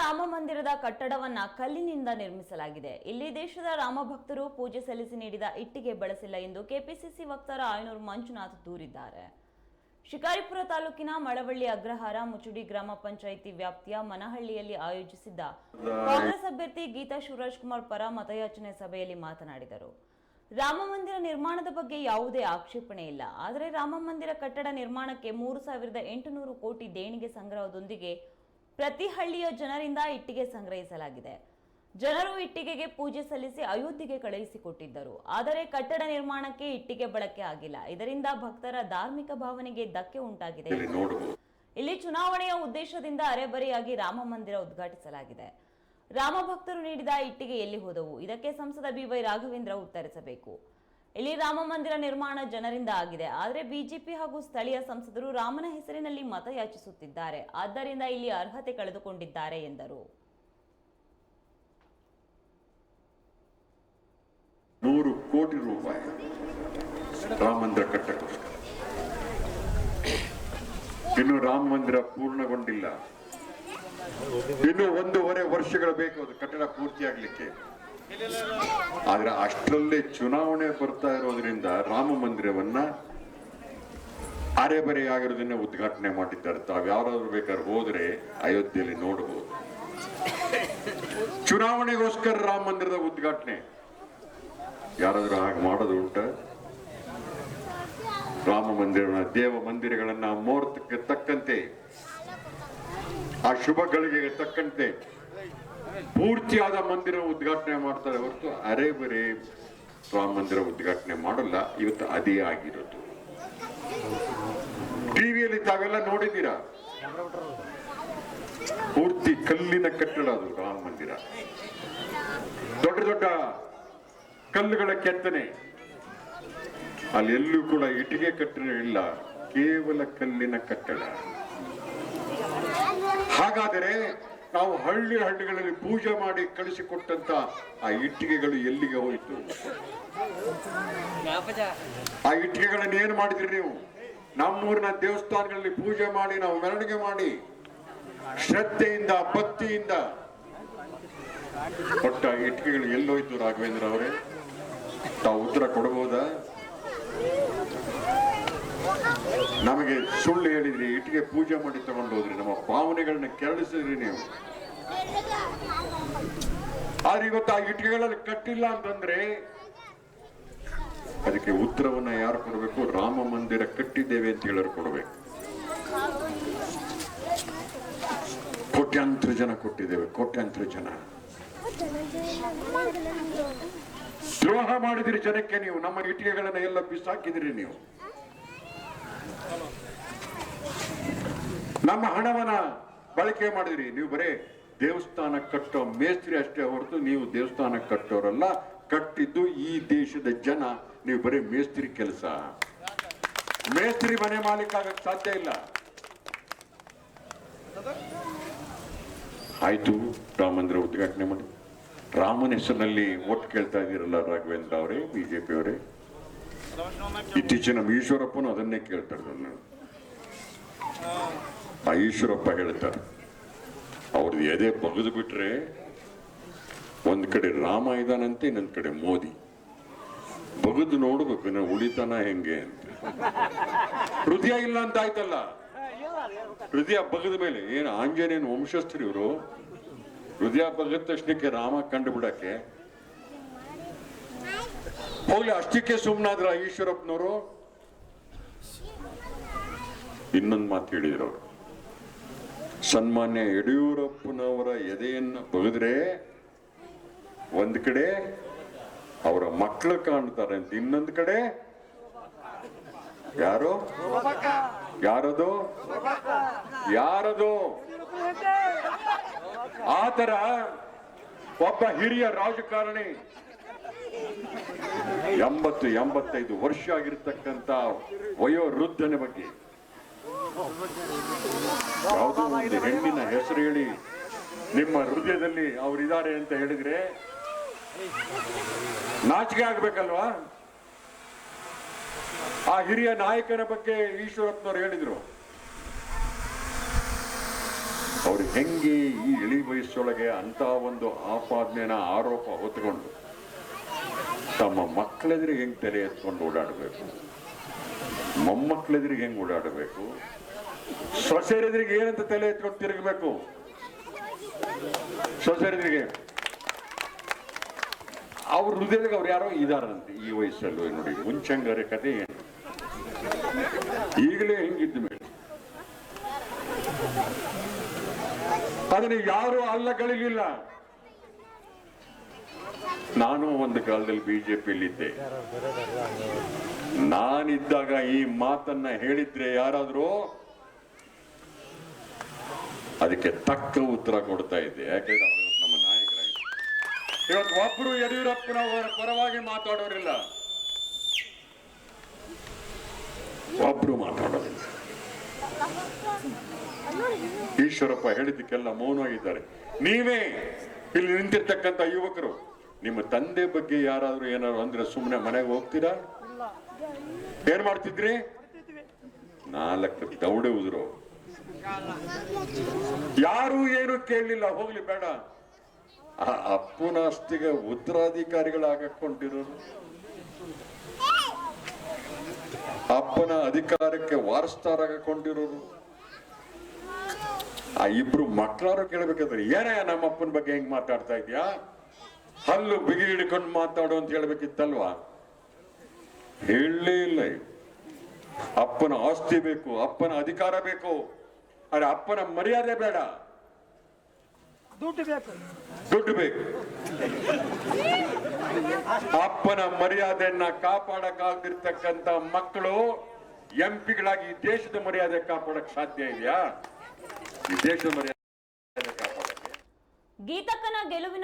ರಾಮ ಮಂದಿರದ ಕಟ್ಟಡವನ್ನ ಕಲ್ಲಿನಿಂದ ನಿರ್ಮಿಸಲಾಗಿದೆ. ಇಲ್ಲಿ ದೇಶದ ರಾಮ ಭಕ್ತರು ಪೂಜೆ ಸಲ್ಲಿಸಿ ನೀಡಿದ ಇಟ್ಟಿಗೆ ಬಳಸಿಲ್ಲ ಎಂದು ಕೆಪಿಸಿಸಿ ವಕ್ತಾರ ಆಯನೂರು ಮಂಜುನಾಥ್ ದೂರಿದ್ದಾರೆ. ಶಿಕಾರಿಪುರ ತಾಲೂಕಿನ ಮಳವಳ್ಳಿ ಅಗ್ರಹಾರ ಮುಚುಡಿ ಗ್ರಾಮ ಪಂಚಾಯಿತಿ ವ್ಯಾಪ್ತಿಯ ಮನಹಳ್ಳಿಯಲ್ಲಿ ಆಯೋಜಿಸಿದ್ದ ಕಾಂಗ್ರೆಸ್ ಅಭ್ಯರ್ಥಿ ಗೀತಾ ಶಿವರಾಜ್ ಕುಮಾರ್ ಪರ ಮತಯಾಚನೆ ಸಭೆಯಲ್ಲಿ ಮಾತನಾಡಿದರು. ರಾಮ ಮಂದಿರ ನಿರ್ಮಾಣದ ಬಗ್ಗೆ ಯಾವುದೇ ಆಕ್ಷೇಪಣೆ ಇಲ್ಲ. ಆದರೆ ರಾಮ ಮಂದಿರ ಕಟ್ಟಡ ನಿರ್ಮಾಣಕ್ಕೆ 3,800 ಕೋಟಿ ದೇಣಿಗೆ ಸಂಗ್ರಹದೊಂದಿಗೆ ಪ್ರತಿ ಹಳ್ಳಿಯ ಜನರಿಂದ ಇಟ್ಟಿಗೆ ಸಂಗ್ರಹಿಸಲಾಗಿದೆ. ಜನರು ಇಟ್ಟಿಗೆಗೆ ಪೂಜೆ ಸಲ್ಲಿಸಿ ಅಯೋಧ್ಯೆಗೆ ಕಳುಹಿಸಿಕೊಟ್ಟಿದ್ದರು. ಆದರೆ ಕಟ್ಟಡ ನಿರ್ಮಾಣಕ್ಕೆ ಇಟ್ಟಿಗೆ ಬಳಕೆ ಆಗಿಲ್ಲ. ಇದರಿಂದ ಭಕ್ತರ ಧಾರ್ಮಿಕ ಭಾವನೆಗೆ ಧಕ್ಕೆ ಉಂಟಾಗಿದೆ. ಇಲ್ಲಿ ಚುನಾವಣೆಯ ಉದ್ದೇಶದಿಂದ ಅರೆಬರೆಯಾಗಿ ರಾಮ ಮಂದಿರ ಉದ್ಘಾಟಿಸಲಾಗಿದೆ. ರಾಮ ಭಕ್ತರು ನೀಡಿದ ಇಟ್ಟಿಗೆ ಎಲ್ಲಿ ಹೋದವು? ಇದಕ್ಕೆ ಸಂಸದ BY ರಾಘವೇಂದ್ರ ಉತ್ತರಿಸಬೇಕು. ಇಲ್ಲಿ ರಾಮ ಮಂದಿರ ನಿರ್ಮಾಣ ಜನರಿಂದ ಆಗಿದೆ. ಆದರೆ ಬಿಜೆಪಿ ಹಾಗೂ ಸ್ಥಳೀಯ ಸಂಸದರು ರಾಮನ ಹೆಸರಿನಲ್ಲಿ ಮತ ಯಾಚಿಸುತ್ತಿದ್ದಾರೆ. ಆದ್ದರಿಂದ ಇಲ್ಲಿ ಅರ್ಹತೆ ಕಳೆದುಕೊಂಡಿದ್ದಾರೆ ಎಂದರು. 100 ಕೋಟಿ ರೂಪಾಯಿ ರಾಮ ಮಂದಿರ ಕಟ್ಟಕ್ಕೋಸ್ಕರ. ಇನ್ನು ರಾಮ ಮಂದಿರ ಪೂರ್ಣಗೊಂಡಿಲ್ಲ. ಇನ್ನು 1.5 ವರ್ಷಗಳು ಬೇಕು ಅದು ಕಟ್ಟಡ ಪೂರ್ತಿ ಆಗ್ಲಿಕ್ಕೆ. ಆದ್ರೆ ಅಷ್ಟರಲ್ಲೇ ಚುನಾವಣೆ ಬರ್ತಾ ಇರೋದ್ರಿಂದ ರಾಮ ಮಂದಿರವನ್ನ ಅರೆಬರೆಯಾಗಿರೋದನ್ನ ಉದ್ಘಾಟನೆ ಮಾಡಿದ್ದಾರೆ. ತಾವ್ ಯಾರಾದ್ರೂ ಬೇಕಾದ್ರೆ ಹೋದ್ರೆ ಅಯೋಧ್ಯೆಯಲ್ಲಿ ನೋಡಬಹುದು. ಚುನಾವಣೆಗೋಸ್ಕರ ರಾಮ ಮಂದಿರದ ಉದ್ಘಾಟನೆ ಯಾರಾದ್ರೂ ಹಾಗೆ ಮಾಡೋದು ಉಂಟ? ರಾಮ ಮಂದಿರ ದೇವ ಮಂದಿರಗಳನ್ನ ಮುಹೂರ್ತಕ್ಕೆ ತಕ್ಕಂತೆ, ಆ ಶುಭ ಗಳಿಗೆಗೆ ತಕ್ಕಂತೆ ಪೂರ್ತಿಯಾದ ಮಂದಿರ ಉದ್ಘಾಟನೆ ಮಾಡ್ತಾರೆ ಹೊರತು ಅರೆಬರೆ ರಾಮ ಮಂದಿರ ಉದ್ಘಾಟನೆ ಮಾಡಲ್ಲ. ಇವತ್ತು ಅದೇ ಆಗಿರೋದು. ಟಿವಿಯಲ್ಲಿ ತಾವೆಲ್ಲ ನೋಡಿದ್ದೀರಾ, ಪೂರ್ತಿ ಕಲ್ಲಿನ ಕಟ್ಟಡ ಅದು ರಾಮ ಮಂದಿರ. ದೊಡ್ಡ ದೊಡ್ಡ ಕಲ್ಲುಗಳ ಕೆತ್ತನೆ, ಅಲ್ಲಿ ಎಲ್ಲೂ ಕೂಡ ಇಟ್ಟಿಗೆ ಕಟ್ಟಡ ಇಲ್ಲ, ಕೇವಲ ಕಲ್ಲಿನ ಕಟ್ಟಡ. ಹಾಗಾದರೆ ನಾವು ಹಳ್ಳಿಗಳಲ್ಲಿ ಪೂಜೆ ಮಾಡಿ ಕಳಿಸಿಕೊಟ್ಟಂತ ಆ ಇಟ್ಟಿಗೆಗಳು ಎಲ್ಲಿಗೆ ಹೋಯಿತು? ಆ ಇಟ್ಟಿಗೆಗಳನ್ನ ಏನ್ ಮಾಡಿದ್ರಿ ನೀವು? ನಮ್ಮೂರಿನ ದೇವಸ್ಥಾನಗಳಲ್ಲಿ ಪೂಜೆ ಮಾಡಿ ನಾವು ಮೆರವಣಿಗೆ ಮಾಡಿ ಶ್ರದ್ಧೆಯಿಂದ ಭಕ್ತಿಯಿಂದ ಕೊಟ್ಟ ಇಟ್ಟಿಗೆಗಳು ಎಲ್ಲೋಯ್ತು? ರಾಘವೇಂದ್ರ ಅವರೇ, ತಾವು ಉತ್ತರ ಕೊಡಬಹುದಾ? ನಮಗೆ ಸುಳ್ಳು ಹೇಳಿದ್ರಿ, ಇಟ್ಟಿಗೆ ಪೂಜೆ ಮಾಡಿ ತಗೊಂಡು ಹೋದ್ರಿ, ನಮ್ಮ ಭಾವನೆಗಳನ್ನ ಕೆರಳಿಸಿದ್ರಿ ನೀವು. ಆದ್ರೆ ಇವತ್ತು ಆ ಇಟ್ಟಿಗೆಗಳಲ್ಲಿ ಕಟ್ಟಿಲ್ಲ ಅಂತಂದ್ರೆ ಅದಕ್ಕೆ ಉತ್ತರವನ್ನ ಯಾರು ಕೊಡಬೇಕು? ರಾಮ ಮಂದಿರ ಕಟ್ಟಿದ್ದೇವೆ ಅಂತ ಹೇಳೋರು ಕೊಡಬೇಕು. ಕೋಟ್ಯಾಂತರ ಜನ ಕೊಟ್ಟಿದ್ದೇವೆ, ಕೋಟ್ಯಾಂತರ ಜನ. ದ್ರೋಹ ಮಾಡಿದಿರಿ ಜನಕ್ಕೆ ನೀವು. ನಮ್ಮ ಇಟ್ಟಿಗೆಗಳನ್ನ ಎಲ್ಲ ಬಿಸಾಕಿದಿರಿ ನೀವು. ನಮ್ಮ ಹಣವನ್ನ ಬಳಕೆ ಮಾಡಿದ್ರಿ ನೀವು. ಬರೇ ದೇವಸ್ಥಾನ ಕಟ್ಟೋ ಮೇಸ್ತ್ರಿ ಅಷ್ಟೇ ಹೊರತು ನೀವು ದೇವಸ್ಥಾನ ಕಟ್ಟೋರಲ್ಲ. ಕಟ್ಟಿದ್ದು ಈ ದೇಶದ ಜನ. ನೀವು ಬರೀ ಮೇಸ್ತ್ರಿ ಕೆಲಸ. ಮೇಸ್ತ್ರಿ ಮನೆ ಮಾಲೀಕ ಆಗಕ್ಕೆ ಸಾಧ್ಯ ಇಲ್ಲ. ಆಯ್ತು, ರಾಮ ಮಂದಿರ ಉದ್ಘಾಟನೆ ಮಾಡಿ ರಾಮನ ಹೆಸರಿನಲ್ಲಿ ಓಟ್ ಕೇಳ್ತಾ ಇದ್ದೀರಲ್ಲ ರಾಘವೇಂದ್ರ ಅವರೇ, ಬಿಜೆಪಿ ಅವರೇ. ಇತ್ತೀಚಿನ ಈಶ್ವರಪ್ಪನು ಅದನ್ನೇ ಕೇಳ್ತಾರೆ. ಆ ಈಶ್ವರಪ್ಪ ಹೇಳ್ತಾರೆ, ಅವ್ರದ್ದು ಎದೆ ಬಗೆದು ಬಿಟ್ರೆ ಒಂದ್ ಕಡೆ ರಾಮ ಇದಾನಂತೆ, ಇನ್ನೊಂದ್ ಕಡೆ ಮೋದಿ. ಬಗೆದು ನೋಡ್ಬೇಕು ನಾವು ಉಳಿತಾನ ಹೆಂಗೆ ಅಂತ. ಹೃದಯ ಇಲ್ಲ ಅಂತ ಆಯ್ತಲ್ಲ. ಹೃದಯ ಬಗೆದ ಮೇಲೆ ಏನು ಆಂಜನೇಯನ ವಂಶಸ್ಥರು ಇವರು. ಹೃದಯ ಬಗೆದ ತಕ್ಷಣಕ್ಕೆ ರಾಮ ಕಂಡು ಬಿಡಕ್ಕೆ ಹೋಗ್ಲಿ, ಅಷ್ಟಕ್ಕೆ ಸುಮ್ಮನಾದ್ರ ಈಶ್ವರಪ್ಪನವರು. ಇನ್ನೊಂದು ಮಾತು ಹೇಳಿದ್ರು ಅವರು, ಸನ್ಮಾನ್ಯ ಯಡಿಯೂರಪ್ಪನವರ ಎದೆಯನ್ನು ಬಗೆದ್ರೆ ಒಂದ್ ಕಡೆ ಅವರ ಮಕ್ಕಳು ಕಾಣ್ತಾರೆ ಅಂತ, ಇನ್ನೊಂದು ಕಡೆ ಯಾರು ಯಾರದು ಯಾರದು ಆತರ ಒಬ್ಬ ಹಿರಿಯ ರಾಜಕಾರಣಿ 80-85 ವರ್ಷ ಆಗಿರ್ತಕ್ಕಂಥ ವಯೋವೃದ್ಧನ ಬಗ್ಗೆ ಯಾವುದೋ ಒಂದು ಹೆಣ್ಣಿನ ಹೆಸರು ಹೇಳಿ ನಿಮ್ಮ ಹೃದಯದಲ್ಲಿ ಅವರಿದ್ದಾರೆ ಅಂತ ಹೇಳಿದ್ರೆ ನಾಚಿಕೆ ಆಗ್ಬೇಕಲ್ವಾ? ಆ ಹಿರಿಯ ನಾಯಕನ ಬಗ್ಗೆ ಈಶ್ವರಪ್ಪನವರು ಹೇಳಿದ್ರು, ಅವ್ರು ಹೆಂಗೆ ಈ ಇಳಿ ವಯಸ್ಸೊಳಗೆ ಅಂತ ಒಂದು ಆಪಾದನೆನ ಆರೋಪ ಹೊತ್ಕೊಂಡು ತಮ್ಮ ಮಕ್ಕಳೆದ್ರಿಗೆ ಹೆಂಗ್ ತಲೆ ಎತ್ಕೊಂಡು ಓಡಾಡಬೇಕು, ಮೊಮ್ಮಕ್ಕಳೆದ್ರಿಗೆ ಹೆಂಗ್ ಓಡಾಡಬೇಕು, ಸೊಸೆಯರೆದ್ರಿಗೆ ಏನಂತ ತಲೆ ಎತ್ಕೊಂಡು ತಿರುಗಬೇಕು. ಸೊಸೆಯರೆದ್ರಿಗೆ ಅವ್ರ ಹೃದಯದಾಗ ಅವ್ರು ಯಾರೋ ಇದಾರಂತೆ ಈ ವಯಸ್ಸಲ್ಲೂ. ನೋಡಿ ಮುಂಚಂಗಾರೆ ಕತೆ ಏನು, ಈಗಲೇ ಹೆಂಗಿದ್ದ ಮೇಲೆ ಅದನ್ನ ಯಾರು ಅಲ್ಲಗಳಿಲ್ಲ. ನಾನು ಒಂದು ಕಾಲದಲ್ಲಿ ಬಿಜೆಪಿಯಲ್ಲಿದ್ದೆ. ನಾನಿದ್ದಾಗ ಈ ಮಾತನ್ನ ಹೇಳಿದ್ರೆ ಯಾರಾದ್ರೂ ಅದಕ್ಕೆ ತಕ್ಕ ಉತ್ತರ ಕೊಡ್ತಾ ಇದ್ದೆ. ಯಾಕೆಂದ್ರೆ ಅವರು ನಮ್ಮ ನಾಯಕರಾಗಿದ್ದರು. ಇವತ್ತು ಒಬ್ಬರು ಯಡಿಯೂರಪ್ಪನವರ ಪರವಾಗಿ ಮಾತಾಡೋರಿಲ್ಲ, ಒಬ್ರು ಮಾತಾಡೋದಿಲ್ಲ. ಈಶ್ವರಪ್ಪ ಹೇಳಿದ್ದಕ್ಕೆಲ್ಲ ಮೌನವಾಗಿದ್ದಾರೆ. ನೀವೇ ಇಲ್ಲಿ ನಿಂತಿರ್ತಕ್ಕಂಥ ಯುವಕರು ನಿಮ್ಮ ತಂದೆ ಬಗ್ಗೆ ಯಾರಾದ್ರೂ ಏನಾದ್ರು ಅಂದ್ರೆ ಸುಮ್ಮನೆ ಮನೆಗೆ ಹೋಗ್ತೀರಾ? ಏನ್ ಮಾಡ್ತಿದ್ರಿ? 4 ದೌಡೆ ಉದ್ರು. ಯಾರು ಏನು ಕೇಳಲಿಲ್ಲ, ಹೋಗ್ಲಿ ಬೇಡ. ಆ ಅಪ್ಪನ ಆಸ್ತಿಗೆ ಉತ್ತರಾಧಿಕಾರಿಗಳಾಗಿಕೊಂಡಿರೋರು, ಅಪ್ಪನ ಅಧಿಕಾರಕ್ಕೆ ವಾರಸ್ದಾರಾಗಿಕೊಂಡಿರೋರು, ಆ ಇಬ್ರು ಮಕ್ಕಳಾರು ಕೇಳ್ಬೇಕಾದ್ರೆ ಏನೇ ನಮ್ಮ ಅಪ್ಪನ ಬಗ್ಗೆ ಹೆಂಗ್ ಮಾತಾಡ್ತಾ ಇದ್ಯಾ, ಹಲ್ಲು ಬಿಗಿ ಹಿಡ್ಕೊಂಡು ಮಾತಾಡು ಅಂತ ಹೇಳ್ಬೇಕಿತ್ತಲ್ವಾ? ಹೇಳಲೇ ಇಲ್ಲ. ಅಪ್ಪನ ಆಸ್ತಿ ಬೇಕು, ಅಪ್ಪನ ಅಧಿಕಾರ ಬೇಕು, ಅರೆ ಅಪ್ಪನ ಮರ್ಯಾದೆ ಬೇಡ, ದುಡ್ಡು ಬೇಕು. ಅಪ್ಪನ ಮರ್ಯಾದೆಯನ್ನ ಕಾಪಾಡಕ್ಕಾಗದಿರ್ತಕ್ಕಂಥ ಮಕ್ಕಳು ಎಂಪಿಗಳಾಗಿ ಈ ದೇಶದ ಮರ್ಯಾದೆ ಕಾಪಾಡಕ್ ಸಾಧ್ಯ ಇದೆಯಾ? ಈ ದೇಶದ ಮರ್ಯಾದೆ ಕಾಪಾಡಕ್ಕೆ ಗೀತಕ್ಕನ ಗೆಲುವಿನ